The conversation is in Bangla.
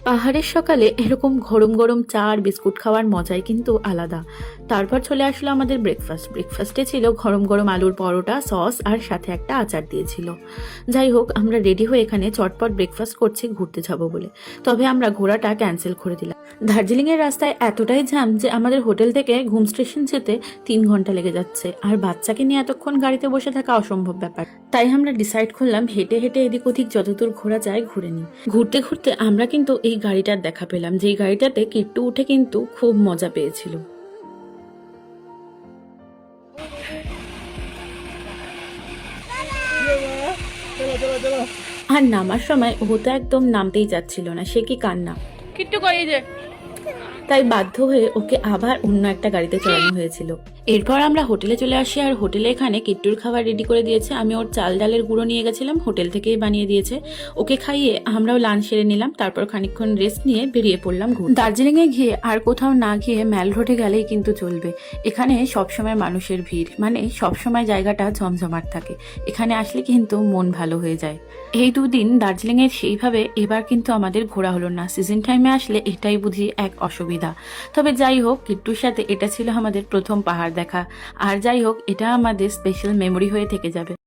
পাহাড়ের সকালে এরকম গরম গরম চা আর বিস্কুট খাওয়ার মজাই কিন্তু আলাদা। তারপর চলে আসলো আমাদের ব্রেকফাস্টে ছিল গরম গরম আলুর পরোটা, সস আর সাথে একটা আচার দিয়েছিল। যাই হোক, আমরা রেডি হয়ে এখানে চটপট ব্রেকফাস্ট করছি ঘুরতে যাব বলে। তবে আমরা ঘোরাটা ক্যান্সেল করে দিলাম। দার্জিলিংয়ের রাস্তায় এতটাই জ্যাম যে আমাদের হোটেল থেকে ঘুম স্টেশন যেতে 3 ঘন্টা লেগে যাচ্ছে, আর বাচ্চাকে নিয়ে এতক্ষণ গাড়িতে বসে থাকা অসম্ভব ব্যাপার। তাই আমরা ডিসাইড করলাম হেঁটে হেঁটে এদিক ওদিক যতদূর ঘোরা যায় ঘুরে নিই। ঘুরতে ঘুরতে আমরা কিন্তু এই গাড়িটার দেখা পেলাম, যেই গাড়িটাতে কিট্টু উঠে কিন্তু খুব মজা পেয়েছিল। আর নামার সময় ও তো একদম নামতেই চাচ্ছিল না, সে কি কান্না! কিট্টু কই এই যে তাই বাধ্য হয়ে ওকে আবার অন্য একটা গাড়িতে চড়ানো হয়েছিল। এরপর আমরা হোটেলে চলে আসি, আর হোটেলে এখানে কিট্টুর খাবার রেডি করে দিয়েছে। আমি ওর চাল ডালের গুঁড়ো নিয়ে গেছিলাম, হোটেল থেকেই বানিয়ে দিয়েছে। ওকে খাইয়ে আমরাও লাঞ্চ সেরে নিলাম, তারপর খানিকক্ষণ রেস্ট নিয়ে বেরিয়ে পড়লাম ঘুরতে। দার্জিলিংয়ে গিয়ে আর কোথাও না গিয়ে ম্যাল রোডে গেলেই কিন্তু চলবে। এখানে সবসময় মানুষের ভিড়, মানে সবসময় জায়গাটা জমজমাট থাকে। এখানে আসলে কিন্তু মন ভালো হয়ে যায়। এই দুদিন দার্জিলিংয়ের সেইভাবে এবার কিন্তু আমাদের ঘোরা হলো না। সিজন টাইমে আসলে এটাই বুঝি এক অসুবিধা। তবে যাই হোক, কিট্টুর সাথে এটা ছিল আমাদের প্রথম পাহাড় দেখা। আর যাই হোক, এটা আমাদের স্পেশাল মেমোরি হয়ে থেকে যাবে।